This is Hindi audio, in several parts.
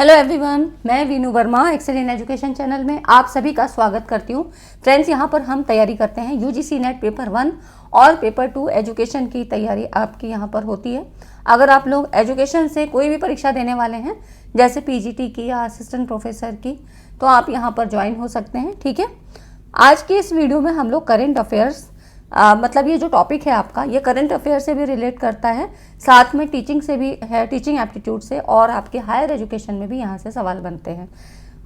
हेलो एवरीवन, मैं Vinu Verma excel in education channel में आप सभी का स्वागत करती हूँ। फ्रेंड्स, यहाँ पर हम तैयारी करते हैं यूजीसी नेट पेपर 1 और पेपर 2 एजुकेशन की तैयारी आपकी यहाँ पर होती है। अगर आप लोग एजुकेशन से कोई भी परीक्षा देने वाले हैं, जैसे पीजीटी की या असिस्टेंट प्रोफेसर की, तो आप यहाँ पर ज्वाइन हो सकते हैं। ठीक है, आज की इस वीडियो में हम लोग करेंट अफेयर्स मतलब ये जो टॉपिक है आपका, ये करंट अफेयर से भी रिलेट करता है, साथ में टीचिंग से भी है, टीचिंग एप्टीट्यूड से, और आपके हायर एजुकेशन में भी यहाँ से सवाल बनते हैं।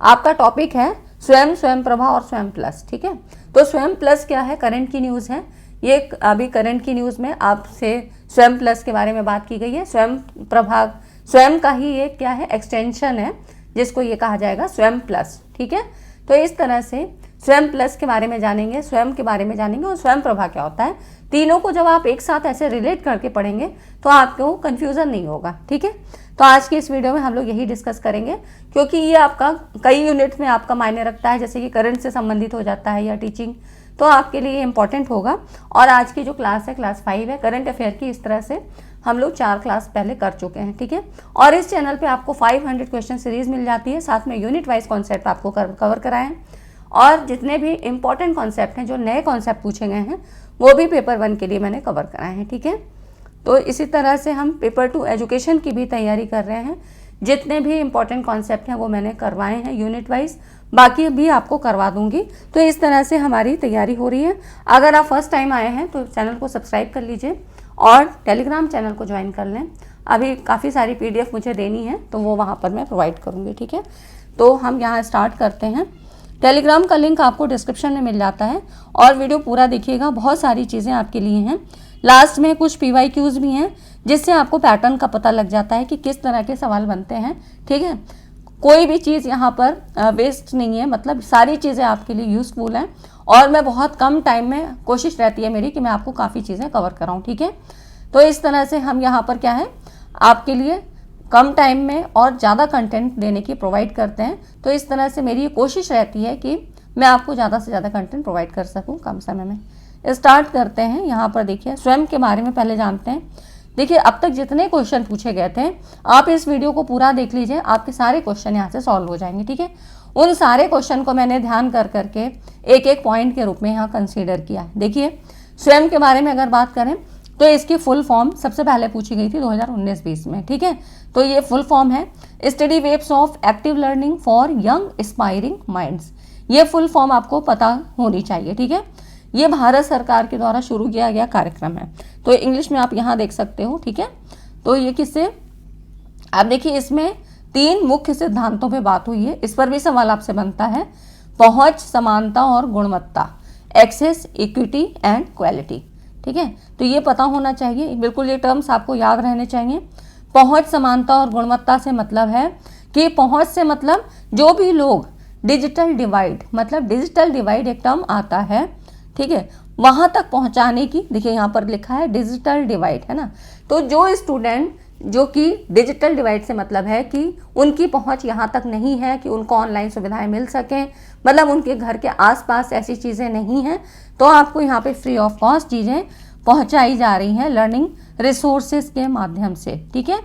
आपका टॉपिक है स्वयं प्रभा और स्वयं प्लस। ठीक है, तो स्वयं प्लस क्या है? करंट की न्यूज़ है ये। अभी करंट की न्यूज़ में आपसे स्वयं प्लस के बारे में बात की गई है। स्वयं प्रभा स्वयं का ही ये क्या है? एक्सटेंशन है, जिसको ये कहा जाएगा स्वयं प्लस। ठीक है, तो इस तरह से स्वयं प्लस के बारे में जानेंगे, स्वयं के बारे में जानेंगे और स्वयं प्रभा क्या होता है। तीनों को जब आप एक साथ ऐसे रिलेट करके पढ़ेंगे तो आपको कंफ्यूजन नहीं होगा। ठीक है, तो आज की इस वीडियो में हम लोग यही डिस्कस करेंगे, क्योंकि ये आपका कई यूनिट में आपका मायने रखता है, जैसे कि करंट से संबंधित हो जाता है या टीचिंग, तो आपके लिए इंपॉर्टेंट होगा। और आज की जो क्लास है, क्लास 5 है करंट अफेयर की। इस तरह से हम लोग 4 क्लास पहले कर चुके हैं। ठीक है, और इस चैनल पे आपको 500 क्वेश्चन सीरीज मिल जाती है, साथ में यूनिट वाइज कॉन्सेप्ट आपको कवर कराए हैं, और जितने भी इंपॉर्टेंट कॉन्सेप्ट हैं, जो नए कॉन्सेप्ट पूछे गए हैं, वो भी पेपर 1 के लिए मैंने कवर कराए हैं। ठीक है, तो इसी तरह से हम पेपर 2 एजुकेशन की भी तैयारी कर रहे हैं। जितने भी इंपॉर्टेंट कॉन्सेप्ट हैं वो मैंने करवाए हैं यूनिट वाइज, बाकी भी आपको करवा दूंगी। तो इस तरह से हमारी तैयारी हो रही है। अगर आप फर्स्ट टाइम आए हैं तो चैनल को सब्सक्राइब कर लीजिए और टेलीग्राम चैनल को ज्वाइन कर लें। अभी काफ़ी सारी PDF मुझे देनी है, तो वो वहाँ पर मैं प्रोवाइड करूँगी। ठीक है, तो हम यहाँ स्टार्ट करते हैं। टेलीग्राम का लिंक आपको डिस्क्रिप्शन में मिल जाता है, और वीडियो पूरा देखिएगा, बहुत सारी चीज़ें आपके लिए हैं। लास्ट में कुछ PYQs भी हैं, जिससे आपको पैटर्न का पता लग जाता है कि किस तरह के सवाल बनते हैं। ठीक है, कोई भी चीज़ यहाँ पर वेस्ट नहीं है, मतलब सारी चीज़ें आपके लिए यूज़फुल हैं, और मैं बहुत कम टाइम में कोशिश रहती है मेरी कि मैं आपको काफ़ी चीज़ें कवर कराऊँ। ठीक है, तो इस तरह से हम यहाँ पर क्या है, आपके लिए कम टाइम में और ज़्यादा कंटेंट देने की प्रोवाइड करते हैं। तो इस तरह से मेरी ये कोशिश रहती है कि मैं आपको ज़्यादा से ज़्यादा कंटेंट प्रोवाइड कर सकूं कम समय में। स्टार्ट करते हैं। यहाँ पर देखिए, स्वयं के बारे में पहले जानते हैं। देखिए, अब तक जितने क्वेश्चन पूछे गए थे, आप इस वीडियो को पूरा देख लीजिए, आपके सारे क्वेश्चन यहाँ से सॉल्व हो जाएंगे। ठीक है, उन सारे क्वेश्चन को मैंने ध्यान कर करके एक एक पॉइंट के रूप में यहाँ कंसिडर किया है। देखिए, स्वयं के बारे में अगर बात करें तो इसकी फुल फॉर्म सबसे पहले पूछी गई थी 2019-20 में। ठीक है, तो ये फुल फॉर्म है study waves of active learning for young aspiring minds. ये फुल फॉर्म आपको पता होनी चाहिए। ठीक है, ये भारत सरकार के द्वारा शुरू किया गया कार्यक्रम है। तो इंग्लिश में आप यहाँ देख सकते हो। ठीक है, तो ये किससे, आप देखिए, इसमें 3 मुख्य सिद्धांतों पर बात हुई है। इस पर भी सवाल आपसे बनता है। पहुंच, समानता और गुणवत्ता, एक्सेस, इक्विटी एंड क्वालिटी। ठीक है, तो ये पता होना चाहिए, बिल्कुल ये टर्म्स आपको याद रहने चाहिए। पहुंच, समानता और गुणवत्ता से मतलब है कि पहुंच से मतलब जो भी लोग डिजिटल डिवाइड, मतलब डिजिटल डिवाइड एक टर्म आता है, ठीक है, वहां तक पहुंचाने की, देखिए यहाँ पर लिखा है डिजिटल डिवाइड, है ना। तो जो स्टूडेंट जो कि डिजिटल डिवाइड से मतलब है कि उनकी पहुंच यहाँ तक नहीं है कि उनको ऑनलाइन सुविधाएं मिल सकें, मतलब उनके घर के आसपास ऐसी चीज़ें नहीं हैं, तो आपको यहाँ पे फ्री ऑफ कॉस्ट चीज़ें पहुँचाई जा रही हैं लर्निंग रिसोर्सेज के माध्यम से। ठीक है,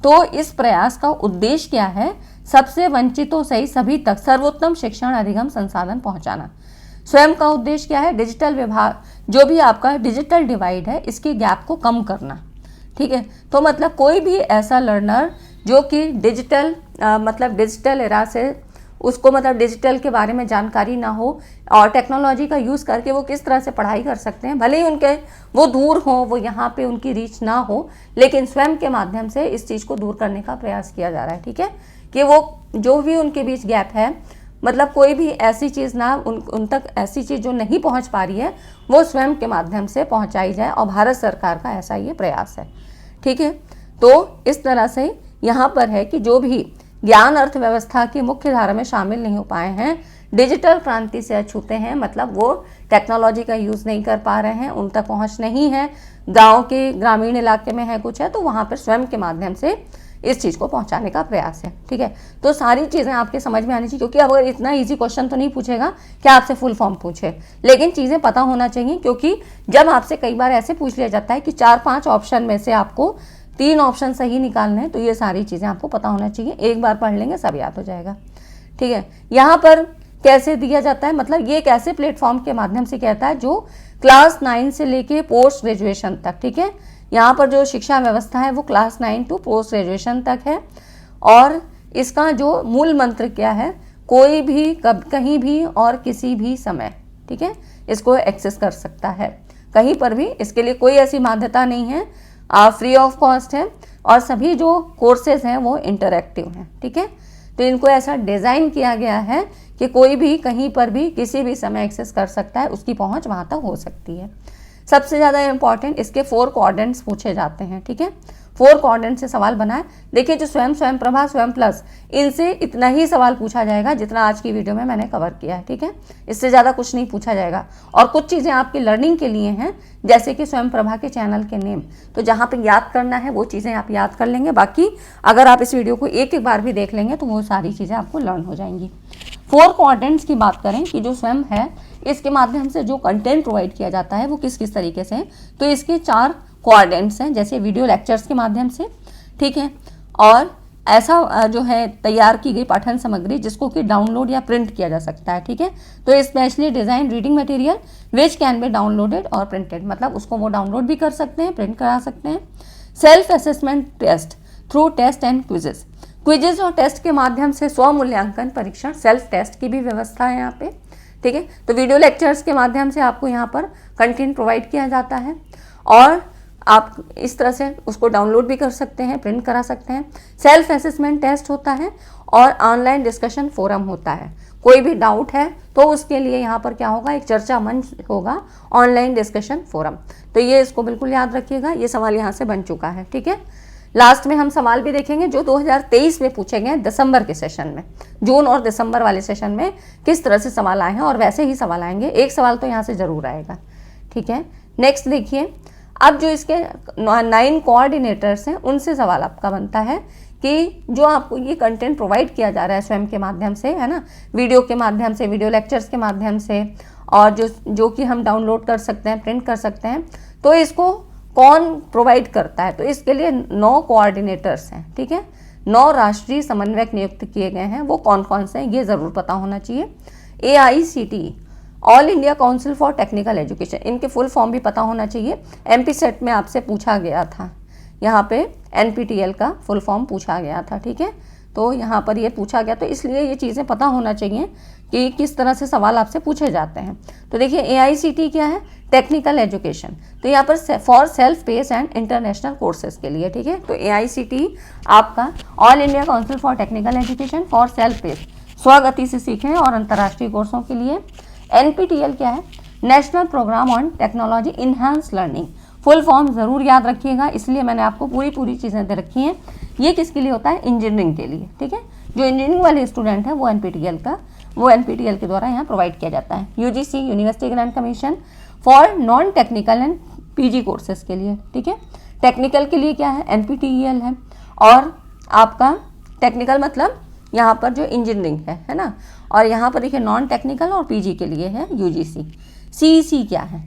तो इस प्रयास का उद्देश्य क्या है? सबसे वंचितों से सभी तक सर्वोत्तम शिक्षण अधिगम संसाधन पहुँचाना। स्वयं का उद्देश्य क्या है? डिजिटल विभाग, जो भी आपका डिजिटल डिवाइड है, इसके गैप को कम करना। ठीक है, तो मतलब कोई भी ऐसा लर्नर जो कि डिजिटल मतलब डिजिटल एरा से उसको मतलब डिजिटल के बारे में जानकारी ना हो, और टेक्नोलॉजी का यूज़ करके वो किस तरह से पढ़ाई कर सकते हैं, भले ही उनके वो दूर हो, वो यहाँ पे उनकी रीच ना हो, लेकिन स्वयं के माध्यम से इस चीज़ को दूर करने का प्रयास किया जा रहा है। ठीक है, कि वो जो भी उनके बीच गैप है, मतलब कोई भी ऐसी चीज़ ना उन तक ऐसी चीज़ जो नहीं पहुँच पा रही है, वो स्वयं के माध्यम से पहुँचाई जाए, और भारत सरकार का ऐसा ये प्रयास है। ठीक है, तो इस तरह से यहाँ पर है कि जो भी ज्ञान अर्थव्यवस्था की मुख्य धारा में शामिल नहीं हो पाए हैं, डिजिटल क्रांति से अछूते हैं, मतलब वो टेक्नोलॉजी का यूज़ नहीं कर पा रहे हैं, उन तक पहुँच नहीं है, गांव के ग्रामीण इलाके में है कुछ है, तो वहाँ पर स्वयं के माध्यम से इस चीज़ को पहुँचाने का प्रयास है। ठीक है, तो सारी चीज़ें आपके समझ में आनी चाहिए, क्योंकि अगर इतना इजी क्वेश्चन तो नहीं पूछेगा कि आपसे फुल फॉर्म पूछे, लेकिन चीज़ें पता होना चाहिए, क्योंकि जब आपसे कई बार ऐसे पूछ लिया जाता है कि 4-5 ऑप्शन में से आपको 3 ऑप्शन सही निकालने हैं, तो ये सारी चीज़ें आपको पता होना चाहिए। एक बार पढ़ लेंगे सब याद हो जाएगा, ठीक है। यहाँ पर कैसे दिया जाता है, मतलब ये एक ऐसे प्लेटफॉर्म के माध्यम से कहता है जो क्लास 9 से लेके पोस्ट ग्रेजुएशन तक, ठीक है। यहाँ पर जो शिक्षा व्यवस्था है वो क्लास 9 टू पोस्ट ग्रेजुएशन तक है। और इसका जो मूल मंत्र क्या है, कोई भी कब कहीं भी और किसी भी समय, ठीक है, इसको एक्सेस कर सकता है कहीं पर भी। इसके लिए कोई ऐसी बाध्यता नहीं है, फ्री ऑफ कॉस्ट है और सभी जो कोर्सेज हैं वो इंटरैक्टिव हैं, ठीक है। तो इनको ऐसा डिज़ाइन किया गया है कि कोई भी कहीं पर भी किसी भी समय एक्सेस कर सकता है, उसकी पहुंच वहां तक हो सकती है। सबसे ज़्यादा इम्पॉर्टेंट इसके 4 क्वाड्रेंट्स पूछे जाते हैं, ठीक है। 4 क्वाड्रेंट से सवाल बनाए। देखिए जो स्वयं प्रभा, स्वयं प्लस, इनसे इतना ही सवाल पूछा जाएगा जितना आज की वीडियो में मैंने कवर किया है, ठीक है। इससे ज़्यादा कुछ नहीं पूछा जाएगा। और कुछ चीज़ें आपकी लर्निंग के लिए हैं, जैसे कि स्वयं प्रभा के चैनल के नेम, तो जहाँ पे याद करना है वो चीज़ें आप याद कर लेंगे। बाकी अगर आप इस वीडियो को एक बार भी देख लेंगे तो वो सारी चीज़ें आपको लर्न हो जाएंगी। 4 क्वाड्रेंट्स की बात करें कि जो स्वयं है इसके माध्यम से जो कंटेंट प्रोवाइड किया जाता है वो किस किस तरीके से है, तो इसके 4 क्वाड्रेंट्स हैं, जैसे वीडियो लेक्चर्स के माध्यम से, ठीक है। और ऐसा जो है तैयार की गई पाठन सामग्री जिसको कि डाउनलोड या प्रिंट किया जा सकता है, ठीक है। तो specially design reading material which can be downloaded और प्रिंटेड, मतलब उसको वो डाउनलोड भी कर सकते हैं, प्रिंट करा सकते हैं। Self assessment test through test and quizzes, quizzes और टेस्ट के माध्यम से स्व मूल्यांकन परीक्षण, सेल्फ टेस्ट की भी व्यवस्था है यहाँ पे, ठीक है। तो वीडियो लेक्चर्स के माध्यम से आपको यहाँ पर कंटेंट प्रोवाइड किया जाता है और आप इस तरह से उसको डाउनलोड भी कर सकते हैं, प्रिंट करा सकते हैं। सेल्फ असेसमेंट टेस्ट होता है और ऑनलाइन डिस्कशन फोरम होता है। कोई भी डाउट है तो उसके लिए यहाँ पर क्या होगा, एक चर्चा मंच होगा, ऑनलाइन डिस्कशन फोरम। तो ये इसको बिल्कुल याद रखिएगा, ये सवाल यहाँ से बन चुका है, ठीक है। लास्ट में हम सवाल भी देखेंगे जो 2023 में पूछे गए दिसंबर के सेशन में, जून और दिसंबर वाले सेशन में किस तरह से सवाल आए हैं, और वैसे ही सवाल आएंगे। एक सवाल तो यहाँ से जरूर आएगा, ठीक है। नेक्स्ट देखिए, अब जो इसके 9 कोऑर्डिनेटर्स हैं उनसे सवाल आपका बनता है कि जो आपको ये कंटेंट प्रोवाइड किया जा रहा है स्वयं के माध्यम से, है ना, वीडियो के माध्यम से, वीडियो लेक्चर्स के माध्यम से, और जो कि हम डाउनलोड कर सकते हैं, प्रिंट कर सकते हैं, तो इसको कौन प्रोवाइड करता है, तो इसके लिए 9 कोऑर्डिनेटर्स हैं, ठीक है। 9 राष्ट्रीय समन्वयक नियुक्त किए गए हैं। वो कौन कौन से हैं ये ज़रूर पता होना चाहिए। AICTE, all India Council for Technical education, इनके फुल फॉर्म भी पता होना चाहिए। MP सेट में आपसे पूछा गया था, यहाँ पे NPTEL का फुल फॉर्म पूछा गया था, ठीक है। तो यहाँ पर ये पूछा गया, तो इसलिए ये चीज़ें पता होना चाहिए कि किस तरह से सवाल आपसे पूछे जाते हैं। तो देखिए AICTE क्या है, टेक्निकल एजुकेशन, तो यहाँ पर for self pace and international courses के लिए, ठीक है। तो AICTE आपका All India Council for Technical Education for self pace, स्वगति से सीखने और अंतर्राष्ट्रीय कोर्सों के लिए। NPTEL क्या है, national programme on technology enhance learning, full form ज़रूर याद रखिएगा, इसलिए मैंने आपको पूरी चीज़ें दे रखी हैं। ये किसके लिए होता है, इंजीनियरिंग के लिए, ठीक है। जो इंजीनियरिंग वाले स्टूडेंट हैं वो NPTEL के द्वारा यहाँ प्रोवाइड किया जाता है। UGC university grant commission for non technical and PG courses के लिए, ठीक है। टेक्निकल के लिए क्या है, NPTEL है, और आपका टेक्निकल मतलब यहाँ पर जो इंजीनियरिंग है ना, और यहाँ पर देखिए नॉन टेक्निकल और PG के लिए है UGC। CEC क्या है,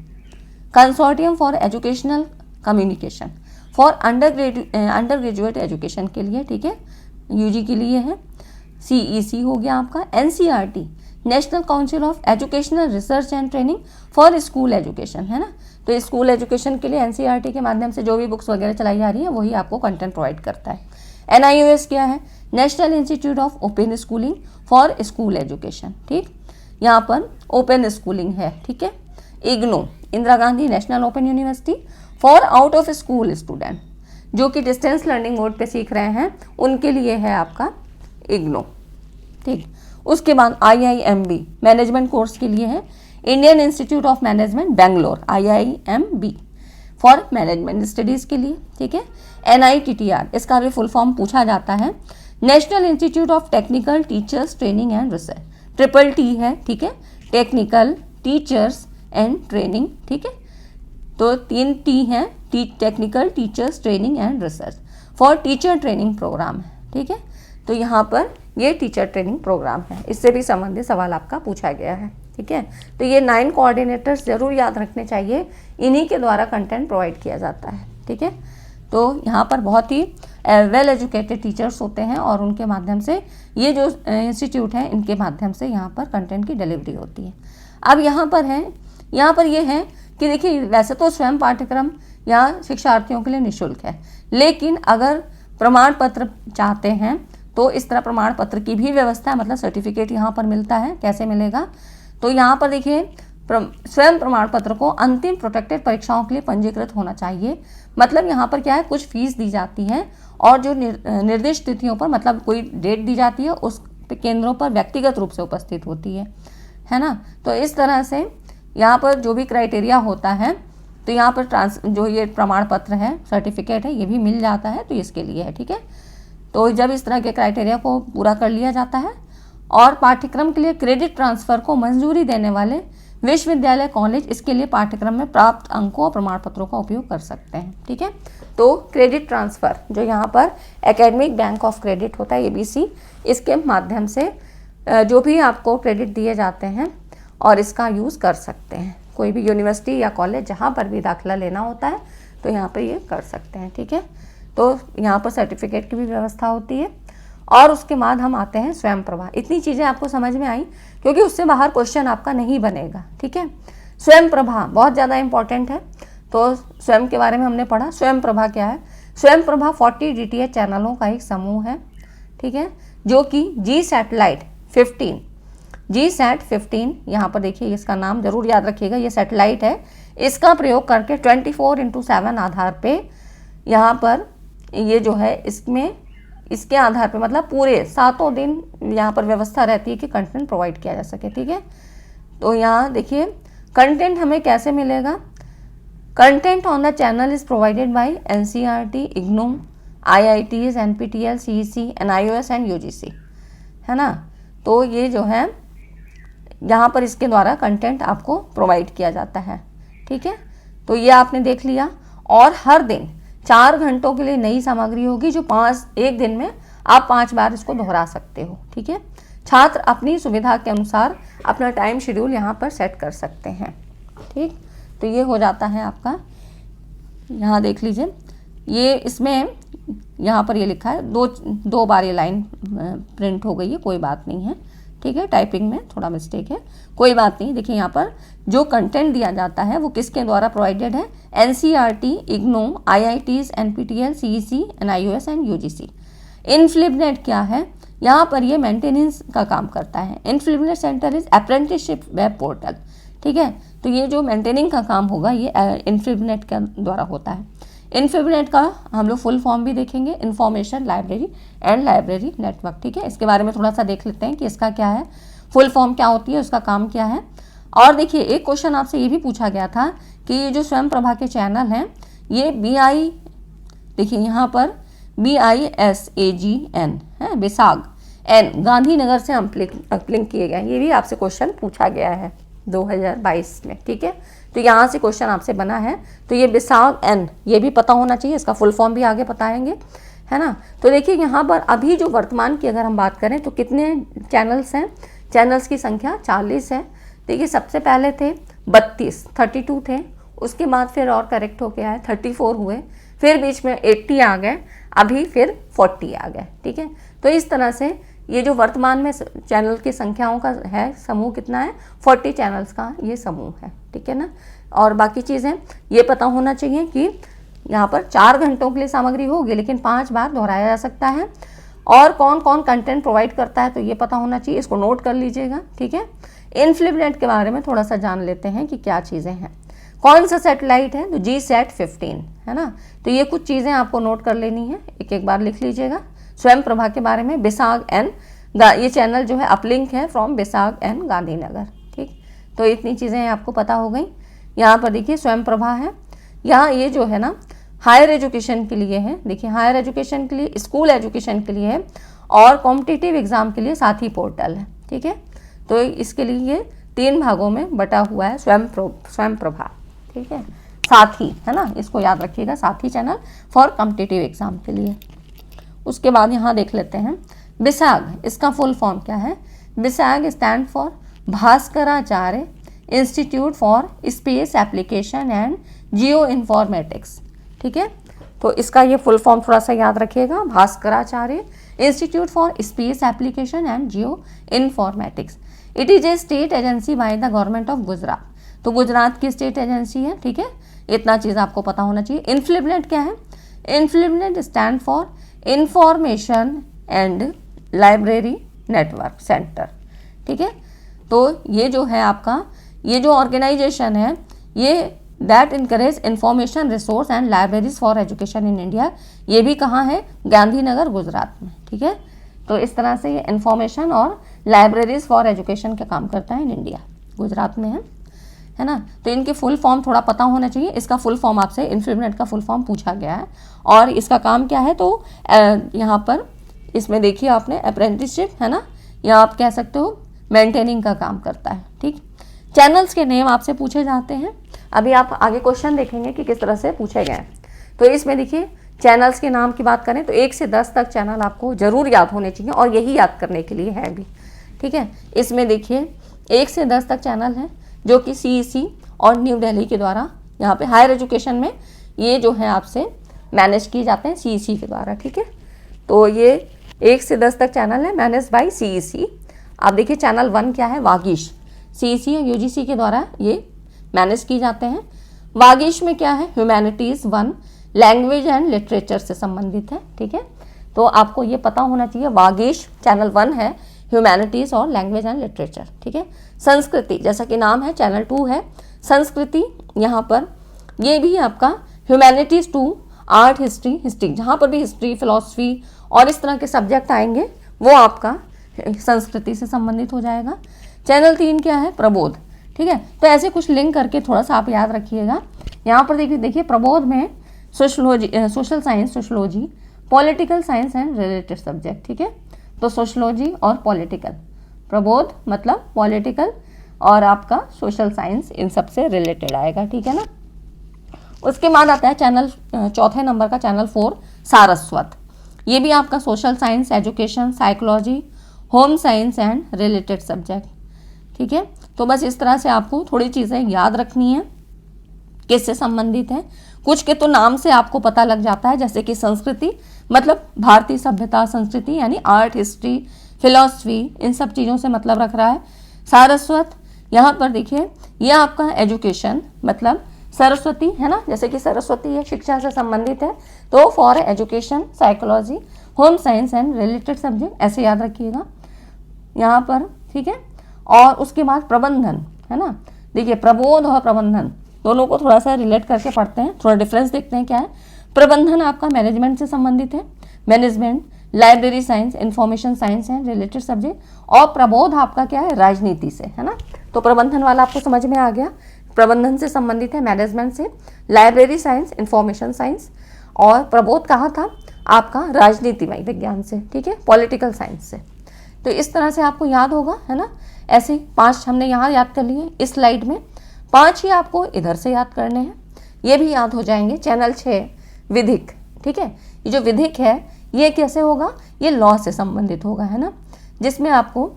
consortium for educational communication for under graduate education के लिए, ठीक है, UG के लिए है। CEC हो गया आपका। NCERT, national council of educational research and training for school education, है ना। तो स्कूल एजुकेशन के लिए NCERT के माध्यम से जो भी बुक्स वगैरह चलाई जा रही है वही आपको कंटेंट प्रोवाइड करता है। NIOS क्या है, national institute of open schooling for school education, ठीक, यहाँ पर ओपन स्कूलिंग है, ठीक है। IGNOU, Indira Gandhi national open university for out of school student, जो कि डिस्टेंस लर्निंग मोड पे सीख रहे हैं उनके लिए है आपका IGNOU, ठीक। उसके बाद IIMB, मैनेजमेंट कोर्स के लिए है। Indian institute of management Bangalore, IIMB for management studies के लिए, ठीक है। NITTR, इसका भी फुल फॉर्म पूछा जाता है, national institute of technical teachers training and research, TTT है, ठीक है, टेक्निकल टीचर्स एंड ट्रेनिंग, ठीक है। तो 3 T हैं, technical teachers training and research for teacher training programme है, ठीक है। तो यहाँ पर ये टीचर ट्रेनिंग प्रोग्राम है, इससे भी संबंधित सवाल आपका पूछा गया है, ठीक है। तो ये 9 कोऑर्डिनेटर्स जरूर याद रखने चाहिए, इन्हीं के द्वारा कंटेंट प्रोवाइड किया जाता है, ठीक है। तो यहाँ पर बहुत ही वेल एजुकेटेड टीचर्स होते हैं और उनके माध्यम से ये जो इंस्टीट्यूट है इनके माध्यम से यहाँ पर कंटेंट की डिलीवरी होती है। अब यहाँ पर ये है कि देखिए वैसे तो स्वयं पाठ्यक्रम यहाँ शिक्षार्थियों के लिए निःशुल्क है, लेकिन अगर प्रमाण पत्र चाहते हैं तो इस तरह प्रमाण पत्र की भी व्यवस्था है, मतलब सर्टिफिकेट यहाँ पर मिलता है। कैसे मिलेगा, तो यहाँ पर देखिए स्वयं प्रमाण पत्र को अंतिम प्रोटेक्टेड परीक्षाओं के लिए पंजीकृत होना चाहिए। मतलब यहाँ पर क्या है, कुछ फीस दी जाती है और जो निर्दिष्ट तिथियों पर, मतलब कोई डेट दी जाती है, उस केंद्रों पर व्यक्तिगत रूप से उपस्थित होती है ना। तो इस तरह से यहाँ पर जो भी क्राइटेरिया होता है तो यहाँ पर जो ये प्रमाण पत्र है, सर्टिफिकेट है, ये भी मिल जाता है, तो इसके लिए है। ठीक है, तो जब इस तरह के क्राइटेरिया को पूरा कर लिया जाता है और पाठ्यक्रम के लिए क्रेडिट ट्रांसफ़र को मंजूरी देने वाले विश्वविद्यालय कॉलेज इसके लिए पाठ्यक्रम में प्राप्त अंकों और प्रमाण पत्रों का उपयोग कर सकते हैं। ठीक है, तो क्रेडिट ट्रांसफ़र जो यहाँ पर एकेडमिक बैंक ऑफ क्रेडिट होता है ABC, इसके माध्यम से जो भी आपको क्रेडिट दिए जाते हैं और इसका यूज़ कर सकते हैं। कोई भी यूनिवर्सिटी या कॉलेज जहाँ पर भी दाखिला लेना होता है तो यहाँ पर ये कर सकते हैं। ठीक है, तो यहाँ पर सर्टिफिकेट की भी व्यवस्था होती है। और उसके बाद हम आते हैं स्वयं प्रभा। इतनी चीज़ें आपको समझ में आई क्योंकि उससे बाहर क्वेश्चन आपका नहीं बनेगा। ठीक है, स्वयं प्रभा बहुत ज़्यादा इंपॉर्टेंट है। तो स्वयं के बारे में हमने पढ़ा। स्वयं प्रभा क्या है, स्वयं प्रभा 40 DTH चैनलों का एक समूह है। ठीक है, जो कि GSAT 15 यहाँ पर देखिए, इसका नाम जरूर याद रखिएगा, ये सैटेलाइट है। इसका प्रयोग करके 24/7 आधार पे यहाँ पर ये जो है इसके आधार पे, मतलब पूरे 7 दिन यहाँ पर व्यवस्था रहती है कि कंटेंट प्रोवाइड किया जा सके। ठीक है, तो यहाँ देखिए कंटेंट हमें कैसे मिलेगा। Content on the channel is provided by NCERT, IGNOU, IITs, NPTEL, CEC, NIOS and UGC, है ना। तो ये जो है यहाँ पर इसके द्वारा कंटेंट आपको प्रोवाइड किया जाता है। ठीक है, तो ये आपने देख लिया। और हर दिन 4 घंटों के लिए नई सामग्री होगी जो एक दिन में आप 5 बार इसको दोहरा सकते हो। ठीक है, छात्र अपनी सुविधा के अनुसार अपना टाइम शेड्यूल यहाँ पर सेट कर सकते हैं। ठीक, तो ये हो जाता है आपका। यहाँ देख लीजिए, ये इसमें यहाँ पर ये लिखा है, दो बार ये लाइन प्रिंट हो गई है, कोई बात नहीं है। ठीक है, टाइपिंग में थोड़ा मिस्टेक है, कोई बात नहीं। देखिए यहाँ पर जो कंटेंट दिया जाता है वो किसके द्वारा प्रोवाइडेड है, NCERT, IGNOU, IITs, NPTEL, CEC, NIOS and UGC। इनफ्लिबनेट क्या है, यहाँ पर ये मेंटेनेंस का काम करता है। INFLIBNET centre is apprenticeship web portal. ठीक है, तो ये जो मेंटेनिंग का काम होगा ये इनफ्लिबनेट के द्वारा होता है। इनफ्लिबनेट का हम लोग फुल फॉर्म भी देखेंगे, information library and library network. ठीक है, इसके बारे में थोड़ा सा देख लेते हैं कि इसका क्या है, फुल फॉर्म क्या होती है, उसका काम क्या है। और देखिए एक क्वेश्चन आपसे ये भी पूछा गया था कि ये जो स्वयं प्रभा के चैनल हैं ये देखिए यहाँ पर BISAGN है, बिसाग N गांधीनगर से अपलिंक किए गए हैं। ये भी आपसे क्वेश्चन पूछा गया है 2022 में। ठीक है, तो यहाँ से क्वेश्चन आपसे बना है, तो ये बिसाग N ये भी पता होना चाहिए, इसका फुल फॉर्म भी आगे बताएंगे, है ना। तो देखिए यहाँ पर अभी जो वर्तमान की अगर हम बात करें तो कितने चैनल्स हैं, चैनल्स की संख्या 40 है। देखिए सबसे पहले थे 32 थे, उसके बाद फिर और करेक्ट होके आए 34 हुए, फिर बीच में 80 आ गए, अभी फिर 40 आ गए। ठीक है, तो इस तरह से ये जो वर्तमान में चैनल की संख्याओं का है समूह कितना है, 40 चैनल्स का ये समूह है। ठीक है ना, और बाकी चीज़ें ये पता होना चाहिए कि यहाँ पर 4 घंटों के लिए सामग्री होगी लेकिन 5 बार दोहराया जा सकता है। और कौन कौन कंटेंट प्रोवाइड करता है तो ये पता होना चाहिए, इसको नोट कर लीजिएगा। ठीक है, इनफ्लिबनेट के बारे में थोड़ा सा जान लेते हैं कि क्या चीज़ें हैं। कौन सा सैटेलाइट है, तो GSAT 15 है ना। तो ये कुछ चीज़ें आपको नोट कर लेनी है, एक बार लिख लीजिएगा। स्वयं प्रभा के बारे में, बिसाग N ये चैनल जो है अपलिंक है फ्रॉम बिसाग N गांधीनगर। ठीक, तो इतनी चीज़ें आपको पता हो गई। यहाँ पर देखिए स्वयं प्रभा है, यहाँ ये जो है ना हायर एजुकेशन के लिए है। देखिए हायर एजुकेशन के लिए, स्कूल एजुकेशन के लिए है और कॉम्पिटिटिव एग्जाम के लिए साथी पोर्टल है। ठीक है, तो इसके लिए ये 3 भागों में बटा हुआ है स्वयं प्रभा। ठीक है, साथी है ना, इसको याद रखिएगा, साथी चैनल फॉर कॉम्पिटिटिव एग्जाम के लिए। उसके बाद यहाँ देख लेते हैं बिसाग, इसका फुल फॉर्म क्या है। BISAG stand for Bhaskaracharya institute for space application and geoinformatics. ठीक है, तो इसका ये फुल फॉर्म थोड़ा सा याद रखिएगा, Bhaskaracharya institute for space application and geo informatics. It is a state agency by the government of Gujarat. तो गुजरात की स्टेट एजेंसी है, ठीक है, इतना चीज़ आपको पता होना चाहिए। इन्फ्लिबनेट क्या है? INFLIBNET stand for information and library network centre, ठीक है। तो ये जो है आपका, ये जो ऑर्गेनाइजेशन है, ये that encourage information resource and libraries for education in India. ये भी कहाँ है? गांधीनगर, गुजरात में, ठीक है। तो इस तरह से ये इंफॉर्मेशन और लाइब्रेरीज फॉर एजुकेशन का काम करता है इन इंडिया, गुजरात में है ना। तो इनके फुल फॉर्म थोड़ा पता होना चाहिए। इसका फुल फॉर्म आपसे इन्फ्लिबनेट का फुल फॉर्म पूछा गया है और इसका काम क्या है, तो यहाँ पर इसमें देखिए आपने अप्रेंटिसशिप, है ना, या आप कह सकते हो मेंटेनिंग का काम करता है, ठीक। चैनल्स के नेम आपसे पूछे जाते हैं। अभी आप आगे क्वेश्चन देखेंगे कि किस तरह से पूछे गए हैं। तो इसमें देखिए चैनल्स के नाम की बात करें तो 1 से 10 तक चैनल आपको ज़रूर याद होने चाहिए और यही याद करने के लिए है भी, ठीक है। इसमें देखिए 1 से 10 तक चैनल हैं जो कि CEC और न्यू दिल्ली के द्वारा यहाँ पे हायर एजुकेशन में ये जो है आपसे मैनेज किए जाते हैं CEC के द्वारा, ठीक है। तो ये 1 से 10 तक चैनल है मैनेज बाय CEC। आप देखिए चैनल 1 क्या है? वागीश, CEC और UGC के द्वारा ये मैनेज की जाते हैं। वागीश में क्या है? ह्यूमैनिटीज़ 1 लैंग्वेज एंड लिटरेचर से संबंधित है, ठीक है। तो आपको ये पता होना चाहिए, वागीश चैनल 1 है, ह्यूमैनिटीज़ और लैंग्वेज एंड लिटरेचर, ठीक है। संस्कृति जैसा कि नाम है, चैनल 2 है संस्कृति। यहाँ पर ये भी आपका ह्यूमैनिटीज़ 2 आर्ट हिस्ट्री जहाँ पर भी हिस्ट्री, फिलॉसफी और इस तरह के सब्जेक्ट आएंगे वो आपका संस्कृति से संबंधित हो जाएगा। चैनल 3 क्या है? प्रबोध, ठीक है। तो ऐसे कुछ लिंक करके थोड़ा सा आप याद रखिएगा। यहाँ पर देखिए प्रबोध में sociology, social science, sociology, political science and related subject, ठीक है। तो सोशलॉजी और पॉलिटिकल, प्रबोध मतलब पॉलिटिकल और आपका सोशल साइंस, इन सब से रिलेटेड आएगा, ठीक है ना। उसके बाद आता है चैनल 4 नंबर का चैनल 4 सारस्वत। ये भी आपका social science, education, psychology, home science and related subject, ठीक है। तो बस इस तरह से आपको थोड़ी चीज़ें याद रखनी है किससे संबंधित है। कुछ के तो नाम से आपको पता लग जाता है, जैसे कि संस्कृति मतलब भारतीय सभ्यता संस्कृति यानी आर्ट, हिस्ट्री, फिलॉसफी, इन सब चीज़ों से मतलब रख रहा है। सारस्वत यहाँ पर देखिए ये आपका एजुकेशन मतलब सरस्वती है ना, जैसे कि सरस्वती है शिक्षा से संबंधित है, तो for education, psychology, home science and related subject, ऐसे याद रखिएगा यहाँ पर, ठीक है। और उसके बाद प्रबंधन है ना, देखिए प्रबोध और प्रबंधन दोनों को थोड़ा सा रिलेट करके पढ़ते हैं, थोड़ा डिफरेंस देखते हैं क्या है। प्रबंधन आपका मैनेजमेंट से संबंधित है, management, library science, information science and related subject. और प्रबोध आपका क्या है? राजनीति से, है ना। तो प्रबंधन वाला आपको समझ में आ गया, प्रबंधन से संबंधित है, मैनेजमेंट से, लाइब्रेरी साइंस, इंफॉर्मेशन साइंस। और प्रबोध कहाँ था? आपका राजनीतिमय विज्ञान से, ठीक है, पॉलिटिकल साइंस से। तो इस तरह से आपको याद होगा, है ना। ऐसे 5 हमने यहाँ याद कर लिए इस स्लाइड में, 5 ही आपको इधर से याद करने हैं, ये भी याद हो जाएंगे। चैनल 6 विधिक, ठीक है। ये जो विधिक है ये कैसे होगा? ये लॉ से संबंधित होगा, है ना, जिसमें आपको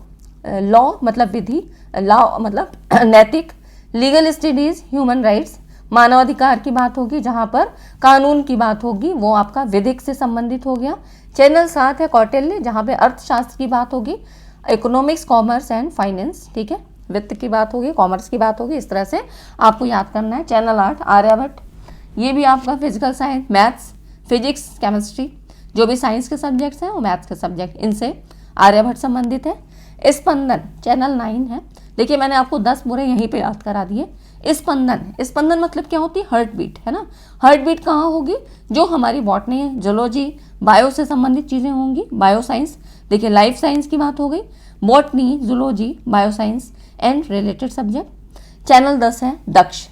लॉ मतलब विधि, लॉ मतलब नैतिक, लीगल स्टडीज, ह्यूमन राइट्स, मानवाधिकार की बात होगी, जहाँ पर कानून की बात होगी वो आपका विधिक से संबंधित हो गया। चैनल 7 है कौटिल्य, जहाँ पे अर्थशास्त्र की बात होगी, इकोनॉमिक्स, कॉमर्स एंड फाइनेंस, ठीक है, वित्त की बात होगी, कॉमर्स की बात होगी, इस तरह से आपको याद करना है। चैनल 8 आर्यभट्ट, ये भी आपका physical science, maths, physics, chemistry, जो भी साइंस के सब्जेक्ट्स हैं वो मैथ्स के सब्जेक्ट, इनसे आर्यभट्ट संबंधित है। स्पंदन चैनल 9 है, देखिए मैंने आपको 10 पूरे यहीं पे याद करा दिए। स्पंदन मतलब क्या होती है? हार्ट बीट, है ना। हार्ट बीट कहाँ होगी? जो हमारी बॉटनी है, जूलॉजी, बायो से संबंधित चीज़ें होंगी, बायो साइंस, देखिए लाइफ साइंस की बात हो गई, botany, zoology, bio science and related subject. Channel 10 है दक्ष।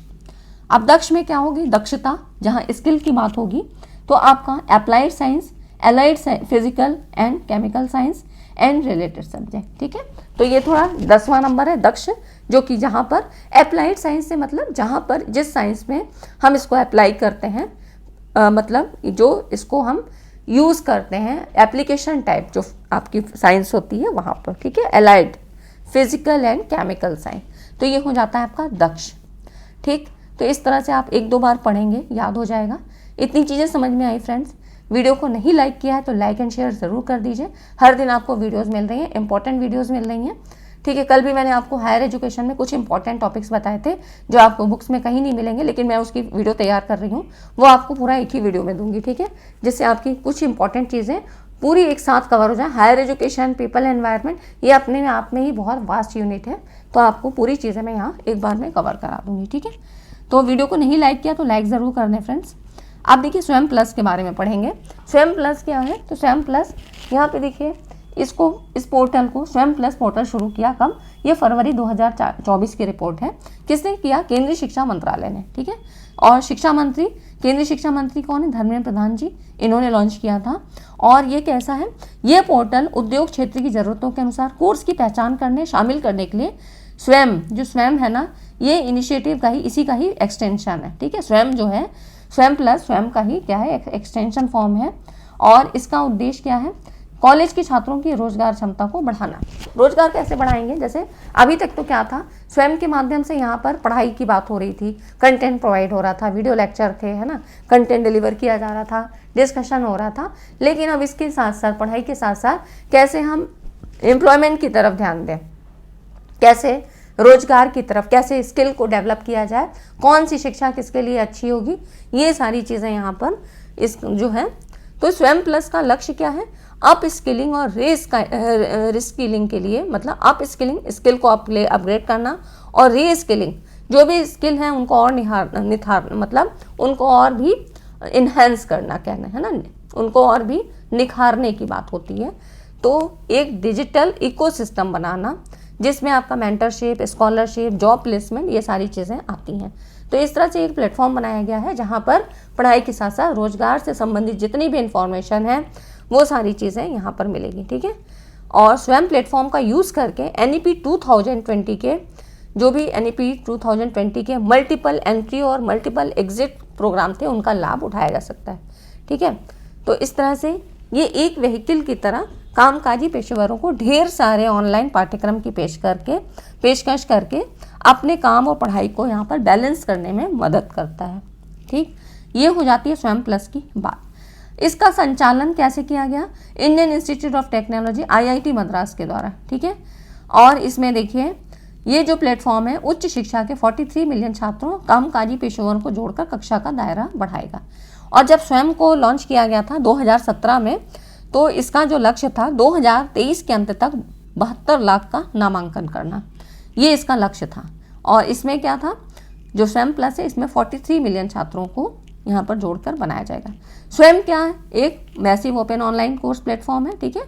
अब दक्ष में क्या होगी? दक्षता, जहाँ स्किल की बात होगी, तो आपका applied science, allied physical and chemical science and related subject, ठीक है। तो ये थोड़ा 10वां नंबर है दक्ष, जो कि जहाँ पर अप्लाइड साइंस से मतलब जहाँ पर जिस साइंस में हम इसको अप्लाई करते हैं, मतलब जो इसको हम यूज़ करते हैं, एप्लीकेशन टाइप जो आपकी साइंस होती है वहाँ पर, ठीक है, allied physical and chemical science, तो ये हो जाता है आपका दक्ष, ठीक। तो इस तरह से आप 1-2 बार पढ़ेंगे, याद हो जाएगा। इतनी चीज़ें समझ में आई फ्रेंड्स। वीडियो को नहीं लाइक किया है तो लाइक एंड शेयर ज़रूर कर दीजिए। हर दिन आपको वीडियोज़ मिल रही हैं, इंपॉर्टेंट वीडियोज़ मिल रही हैं, ठीक है। कल भी मैंने आपको हायर एजुकेशन में कुछ इंपॉर्टेंट टॉपिक्स बताए थे जो आपको बुक्स में कहीं नहीं मिलेंगे, लेकिन मैं उसकी वीडियो तैयार कर रही हूँ, वो आपको पूरा एक ही वीडियो में दूंगी, ठीक है, जिससे आपकी कुछ इंपॉर्टेंट चीज़ें पूरी एक साथ कवर हो जाए। हायर एजुकेशन, पीपल एनवायरनमेंट, ये अपने में आप में ही बहुत वास्ट यूनिट है, तो आपको पूरी चीज़ें मैं यहाँ एक बार में कवर करा दूंगी, ठीक है। तो वीडियो को नहीं लाइक किया तो लाइक ज़रूर कर दें फ्रेंड्स। आप देखिए स्वयं प्लस के बारे में पढ़ेंगे। स्वयं प्लस क्या है, तो स्वयं प्लस यहाँ पे देखिए, इस पोर्टल को स्वयं प्लस पोर्टल शुरू किया कब, ये फरवरी 2024 की रिपोर्ट है। किसने किया, केंद्रीय शिक्षा मंत्रालय ने, ठीक है। और शिक्षा मंत्री, केंद्रीय शिक्षा मंत्री कौन है, धर्मेंद्र प्रधान जी, इन्होंने लॉन्च किया था। और ये कैसा है, ये पोर्टल उद्योग क्षेत्र की ज़रूरतों के अनुसार कोर्स की पहचान करने, शामिल करने के लिए स्वयं, जो स्वयं है ना, ये इनिशिएटिव का ही, इसी का ही एक्सटेंशन है, ठीक है। स्वयं जो है, स्वयं प्लस स्वयं का ही क्या है, एक्सटेंशन फॉर्म है। और इसका उद्देश्य क्या है, कॉलेज के छात्रों की रोजगार क्षमता को बढ़ाना। रोजगार कैसे बढ़ाएंगे, जैसे अभी तक तो क्या था, स्वयं के माध्यम से यहाँ पर पढ़ाई की बात हो रही थी, कंटेंट प्रोवाइड हो रहा था, वीडियो लेक्चर थे, है ना, कंटेंट डिलीवर किया जा रहा था, डिस्कशन हो रहा था। लेकिन अब इसके साथ साथ, पढ़ाई के साथ साथ, कैसे हम एम्प्लॉयमेंट की तरफ ध्यान दें, कैसे रोजगार की तरफ, कैसे स्किल को डेवलप किया जाए, कौन सी शिक्षा किसके लिए अच्छी होगी, ये सारी चीज़ें यहाँ पर इस जो है। तो स्वयं प्लस का लक्ष्य क्या है, अप स्किलिंग और रिस्किलिंग के लिए, मतलब अप स्किलिंग, स्किल को अपग्रेड करना, और री स्किलिंग, जो भी स्किल हैं उनको और निखार मतलब उनको और भी इन्हेंस करना, कहना है ना, उनको और भी निखारने की बात होती है। तो एक डिजिटल इकोसिस्टम बनाना जिसमें आपका मेंटरशिप, स्कॉलरशिप, जॉब प्लेसमेंट, ये सारी चीज़ें आती हैं। तो इस तरह से एक प्लेटफॉर्म बनाया गया है जहाँ पर पढ़ाई के साथ साथ रोजगार से संबंधित जितनी भी इंफॉर्मेशन है वो सारी चीज़ें यहाँ पर मिलेगी, ठीक है। और स्वयं प्लेटफॉर्म का यूज़ करके NEP 2020 के, जो भी NEP 2020 के मल्टीपल एंट्री और मल्टीपल एग्जिट प्रोग्राम थे, उनका लाभ उठाया जा सकता है, ठीक है। तो इस तरह से ये एक व्हीकल की तरह कामकाजी पेशेवरों को ढेर सारे ऑनलाइन पाठ्यक्रम की पेशकश करके अपने काम और पढ़ाई को यहाँ पर बैलेंस करने में मदद करता है, ठीक। ये हो जाती है स्वयं प्लस की बात। इसका संचालन कैसे किया गया, Indian institute of technology IIT Madras के द्वारा, ठीक है। और इसमें देखिए, ये जो प्लेटफॉर्म है उच्च शिक्षा के 43 मिलियन छात्रों, कामकाजी पेशेवरों को जोड़कर कक्षा का दायरा बढ़ाएगा। और जब स्वयं को लॉन्च किया गया था 2017 में, तो इसका जो लक्ष्य था 2023 के अंत तक 72 लाख का नामांकन करना, ये इसका लक्ष्य था। और इसमें क्या था, जो स्वयं प्लस है, इसमें 43 मिलियन छात्रों को यहाँ पर जोड़कर बनाया जाएगा। स्वयं क्या है, एक massive open online course platform है, ठीक है।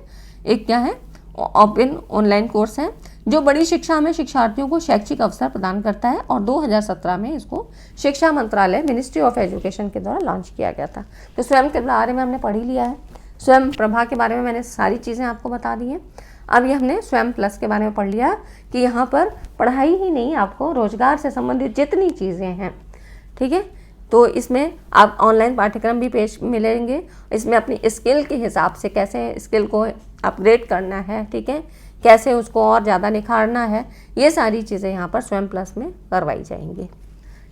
एक क्या है, ओपन ऑनलाइन कोर्स है जो बड़ी शिक्षा में शिक्षार्थियों को शैक्षिक अवसर प्रदान करता है। और 2017 में इसको शिक्षा मंत्रालय, मिनिस्ट्री ऑफ एजुकेशन के द्वारा लॉन्च किया गया था। तो स्वयं के बारे में हमने पढ़ ही लिया है, स्वयं प्रभा के बारे में मैंने सारी चीज़ें आपको बता दी हैं। अब ये हमने स्वयं प्लस के बारे में पढ़ लिया कि यहाँ पर पढ़ाई ही नहीं, आपको रोजगार से संबंधित जितनी चीज़ें हैं, ठीक है। तो इसमें आप ऑनलाइन पाठ्यक्रम भी पेश मिलेंगे, इसमें अपनी स्किल के हिसाब से कैसे स्किल को अपग्रेड करना है, ठीक है, कैसे उसको और ज़्यादा निखारना है, ये सारी चीज़ें यहाँ पर स्वयं प्लस में करवाई जाएंगी,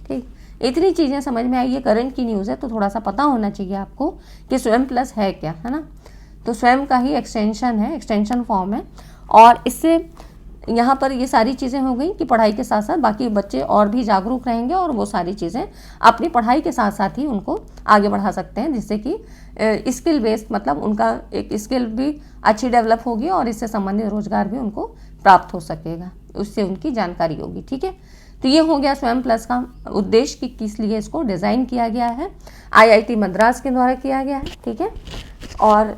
ठीक। इतनी चीज़ें समझ में आई। ये करंट की न्यूज़ है तो थोड़ा सा पता होना चाहिए आपको कि स्वयं प्लस है क्या, है ना। तो स्वयं का ही एक्सटेंशन है, एक्सटेंशन फॉर्म है। और इससे यहाँ पर ये सारी चीज़ें हो गई कि पढ़ाई के साथ साथ बाकी बच्चे और भी जागरूक रहेंगे और वो सारी चीज़ें अपनी पढ़ाई के साथ साथ ही उनको आगे बढ़ा सकते हैं, जिससे कि स्किल बेस्ड, मतलब उनका एक स्किल भी अच्छी डेवलप होगी और इससे संबंधित रोजगार भी उनको प्राप्त हो सकेगा, उससे उनकी जानकारी होगी, ठीक है। तो ये हो गया स्वयं प्लस का उद्देश्य कि किस लिए इसको डिज़ाइन किया गया है, IIT मद्रास के द्वारा किया गया है, ठीक है। और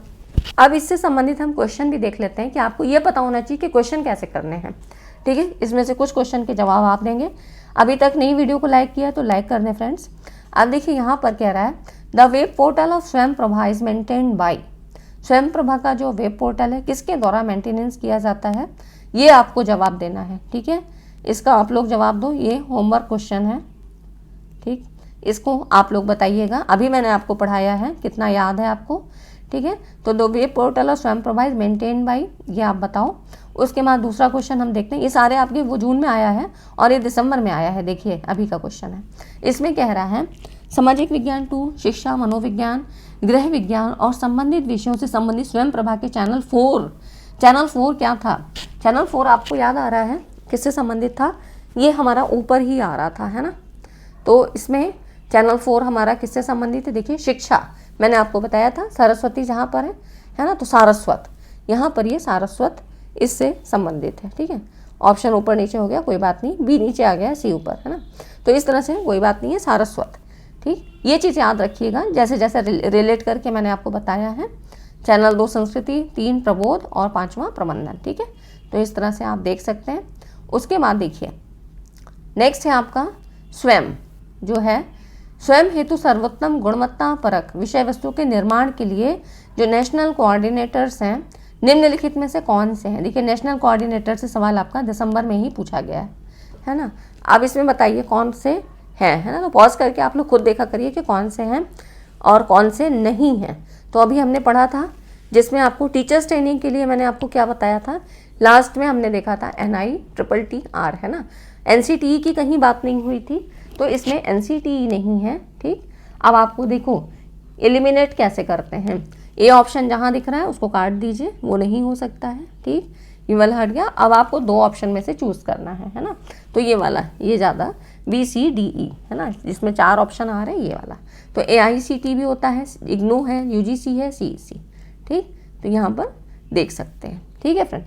अब इससे संबंधित हम क्वेश्चन भी देख लेते हैं कि आपको ये पता होना चाहिए कि क्वेश्चन कैसे करने हैं, ठीक है। इसमें से कुछ क्वेश्चन के जवाब आप देंगे। अभी तक नई वीडियो को लाइक किया तो लाइक कर दें फ्रेंड्स। अब देखिए यहाँ पर कह रहा है, द वेब पोर्टल ऑफ स्वयं प्रभा इज मेंटेन्ड बाय, स्वयं प्रभा का जो वेब पोर्टल है किसके द्वारा मेंटेनेंस किया जाता है, ये आपको जवाब देना है, ठीक है। इसका आप लोग जवाब दो, ये होमवर्क क्वेश्चन है, ठीक। इसको आप लोग बताइएगा, अभी मैंने आपको पढ़ाया है, कितना याद है आपको, ठीक है। तो द वेब पोर्टल ऑफ स्वयं प्रभा इज मेंटेन बाय, ये आप बताओ। उसके बाद दूसरा क्वेश्चन हम देखते हैं, ये सारे आपके वो जून में आया है और ये दिसंबर में आया है, देखिए अभी का क्वेश्चन है। इसमें कह रहा है सामाजिक विज्ञान 2, शिक्षा, मनोविज्ञान, गृह विज्ञान और संबंधित विषयों से संबंधित स्वयं प्रभा के चैनल 4। चैनल 4 क्या था? चैनल 4 आपको याद आ रहा है किससे संबंधित था? ये हमारा ऊपर ही आ रहा था, है ना। तो इसमें चैनल 4 हमारा किससे संबंधित है? देखिए शिक्षा, मैंने आपको बताया था सरस्वती जहाँ पर है ना, तो सारस्वत, यहाँ पर ये सारस्वत इससे संबंधित है, ठीक है। ऑप्शन ऊपर नीचे हो गया, कोई बात नहीं, बी नीचे आ गया, सी ऊपर, है ना। तो इस तरह से कोई बात नहीं है, सारस्वत, ठीक। ये चीज़ याद रखिएगा जैसे जैसे रिलेट करके मैंने आपको बताया है। चैनल 2 संस्कृति, 3 प्रबोध और 5वां प्रबंधन, ठीक है। तो इस तरह से आप देख सकते हैं। उसके बाद देखिए नेक्स्ट है आपका स्वयं, जो है स्वयं हेतु सर्वोत्तम गुणवत्ता परक विषय वस्तु के निर्माण के लिए जो नेशनल कोऑर्डिनेटर्स हैं, निम्नलिखित में से कौन से हैं? देखिए नेशनल कोऑर्डिनेटर से सवाल आपका दिसंबर में ही पूछा गया है ना। अब इसमें बताइए कौन से हैं, है ना। तो पॉज करके आप लोग खुद देखा करिए कि कौन से हैं और कौन से नहीं हैं। तो अभी हमने पढ़ा था जिसमें आपको टीचर्स ट्रेनिंग के लिए मैंने आपको क्या बताया था, लास्ट में हमने देखा था NITTTR, है ना। NCTE की कहीं बात नहीं हुई थी, तो इसमें NCTE नहीं है, ठीक। अब आपको देखो एलिमिनेट कैसे करते हैं। ए ऑप्शन जहाँ दिख रहा है उसको काट दीजिए, वो नहीं हो सकता है, ठीक। ये वाला हट गया। अब आपको 2 ऑप्शन में से चूज़ करना है ना। तो ये वाला, ये ज़्यादा BCDE, है ना, जिसमें 4 ऑप्शन आ रहे हैं, ये वाला। तो AICT भी होता है, IGNOU है, UGC है, CEC, ठीक। तो यहाँ पर देख सकते हैं, ठीक है फ्रेंड।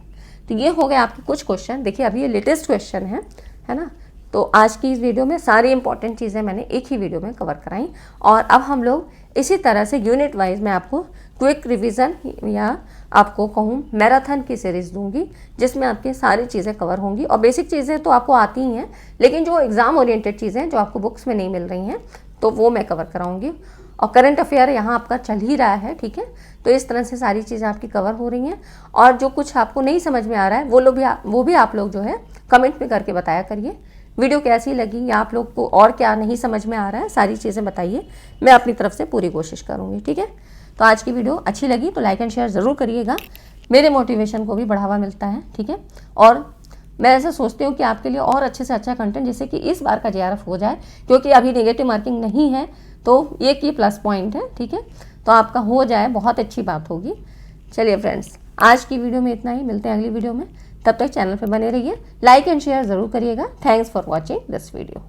तो ये हो गए आपके कुछ क्वेश्चन। देखिए अभी ये लेटेस्ट क्वेश्चन है ना। तो आज की इस वीडियो में सारी इंपॉर्टेंट चीज़ें मैंने एक ही वीडियो में कवर कराई, और अब हम लोग इसी तरह से यूनिट वाइज मैं आपको क्विक रिवीजन या आपको कहूँ मैराथन की सीरीज़ दूंगी, जिसमें आपकी सारी चीज़ें कवर होंगी। और बेसिक चीज़ें तो आपको आती ही हैं, लेकिन जो एग्ज़ाम ओरिएंटेड चीज़ें जो आपको बुक्स में नहीं मिल रही हैं, तो वो मैं कवर कराऊंगी। और करंट अफेयर यहाँ आपका चल ही रहा है, ठीक है। तो इस तरह से सारी चीज़ें आपकी कवर हो रही हैं। और जो कुछ आपको नहीं समझ में आ रहा है वो भी आप लोग जो है कमेंट में करके बताया करिए। वीडियो कैसी लगी या आप लोग को और क्या नहीं समझ में आ रहा है, सारी चीज़ें बताइए, मैं अपनी तरफ से पूरी कोशिश करूँगी, ठीक है। तो आज की वीडियो अच्छी लगी तो लाइक एंड शेयर ज़रूर करिएगा, मेरे मोटिवेशन को भी बढ़ावा मिलता है, ठीक है। और मैं ऐसा सोचती हूँ कि आपके लिए और अच्छे से अच्छा कंटेंट, जिससे कि इस बार का JRF हो जाए, क्योंकि अभी नेगेटिव मार्किंग नहीं है, तो एक ये प्लस पॉइंट है, ठीक है। तो आपका हो जाए, बहुत अच्छी बात होगी। चलिए फ्रेंड्स, आज की वीडियो में इतना ही, मिलते हैं अगली वीडियो में। तब तक चैनल पर बने रहिए, लाइक एंड शेयर ज़रूर करिएगा। Thanks for watching this video.